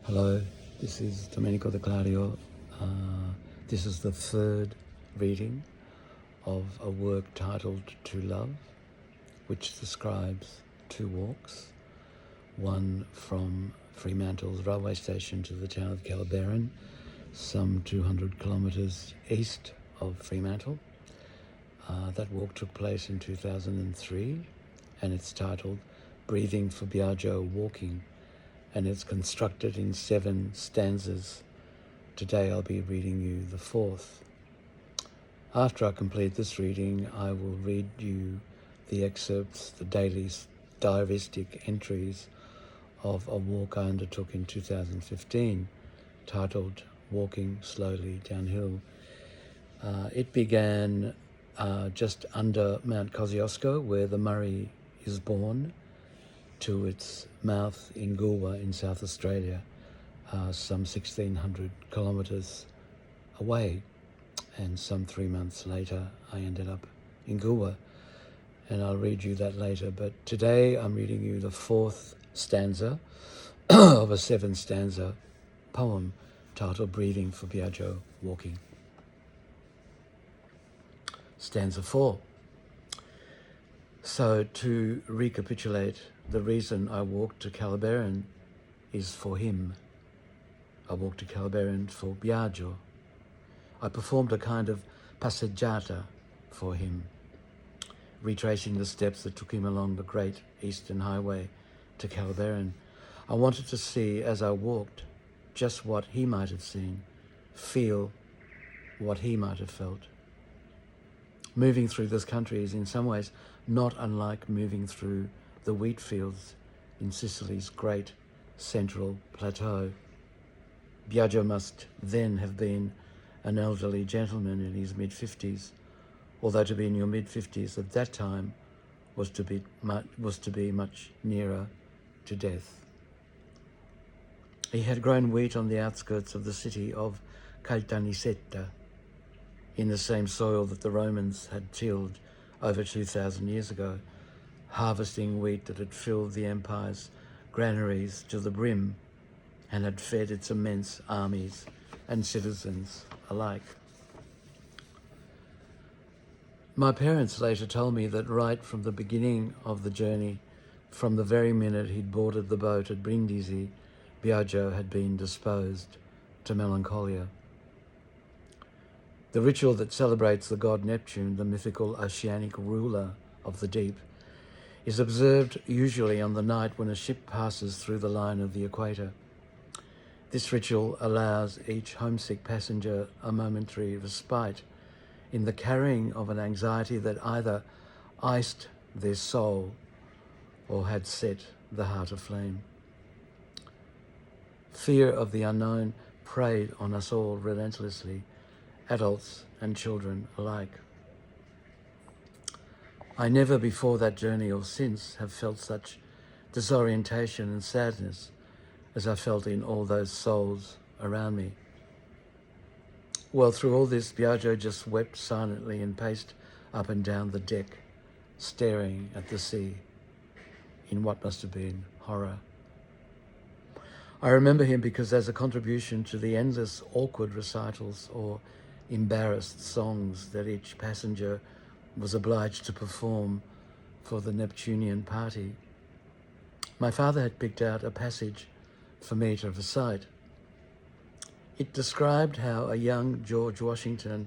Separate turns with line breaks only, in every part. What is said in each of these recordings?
Hello, this is Domenico the Clario. This is the third reading of a work titled To Love, which describes two walks, one from Fremantle's railway station to the town of Calabarin, some 200 kilometres east of Fremantle. That walk took place in 2003 and it's titled Breathing for Biagio Walking, and it's constructed in 7 stanzas. Today I'll be reading you the 4th. After I complete this reading, I will read you the excerpts, the daily diaristic entries of a walk I undertook in 2015, titled Walking Slowly Downhill. It began just under Mount Kosciuszko, where the Murray is born, to its mouth in Goolwa in South Australia, some 1,600 kilometres away. And some 3 months later, I ended up in Goolwa, and I'll read you that later. But today I'm reading you the 4th stanza of a 7-stanza poem titled Breathing for Biagio Walking. Stanza 4. So to recapitulate, the reason I walked to Calabarin is for him. I walked to Calabarin for Biagio. I performed a kind of passeggiata for him, retracing the steps that took him along the great eastern highway to Calabarin. I wanted to see as I walked just what he might have seen, feel what he might have felt. Moving through this country is in some ways not unlike moving through the wheat fields in Sicily's great central plateau. Biagio must then have been an elderly gentleman in his mid-50s, although to be in your mid-50s at that time was to be much nearer to death. He had grown wheat on the outskirts of the city of Caltanissetta, in the same soil that the Romans had tilled over 2,000 years ago, harvesting wheat that had filled the empire's granaries to the brim and had fed its immense armies and citizens alike. My parents later told me that right from the beginning of the journey, from the very minute he'd boarded the boat at Brindisi, Biagio had been disposed to melancholia. The ritual that celebrates the god Neptune, the mythical oceanic ruler of the deep, is observed usually on the night when a ship passes through the line of the equator. This ritual allows each homesick passenger a momentary respite in the carrying of an anxiety that either iced their soul or had set the heart aflame. Fear of the unknown preyed on us all relentlessly, adults and children alike. I never before that journey or since have felt such disorientation and sadness as I felt in all those souls around me. Well, through all this, Biagio just wept silently and paced up and down the deck, staring at the sea in what must have been horror. I remember him because as a contribution to the endless awkward recitals or embarrassed songs that each passenger was obliged to perform for the Neptunian party, my father had picked out a passage for me to recite. It described how a young George Washington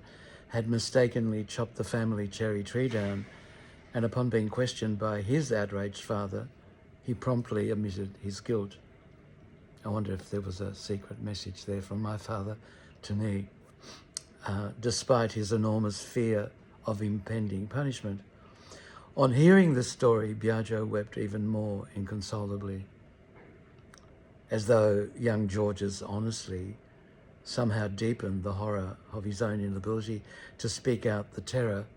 had mistakenly chopped the family cherry tree down, and upon being questioned by his outraged father, he promptly admitted his guilt. I wonder if there was a secret message there from my father to me. Despite his enormous fear of impending punishment. On hearing this story, Biagio wept even more inconsolably, as though young George's honesty somehow deepened the horror of his own inability to speak out the terror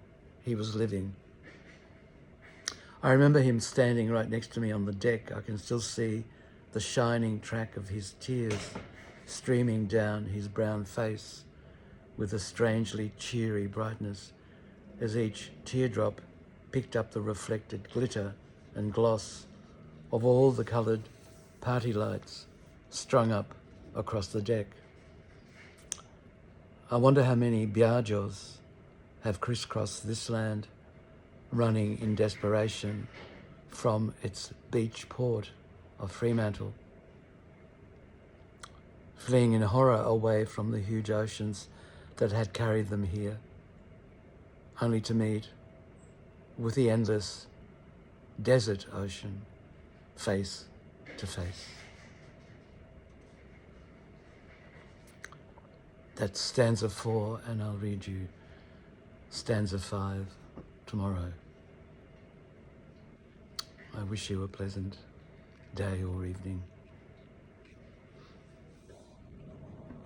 he was living. I remember him standing right next to me on the deck. I can still see the shining track of his tears streaming down his brown face with a strangely cheery brightness as each teardrop picked up the reflected glitter and gloss of all the coloured party lights strung up across the deck. I wonder how many biagios have crisscrossed this land, running in desperation from its beach port of Fremantle, fleeing in horror away from the huge oceans that had carried them here, only to meet with the endless desert ocean face to face. That's stanza 4, and I'll read you stanza 5 tomorrow. I wish you a pleasant day or evening.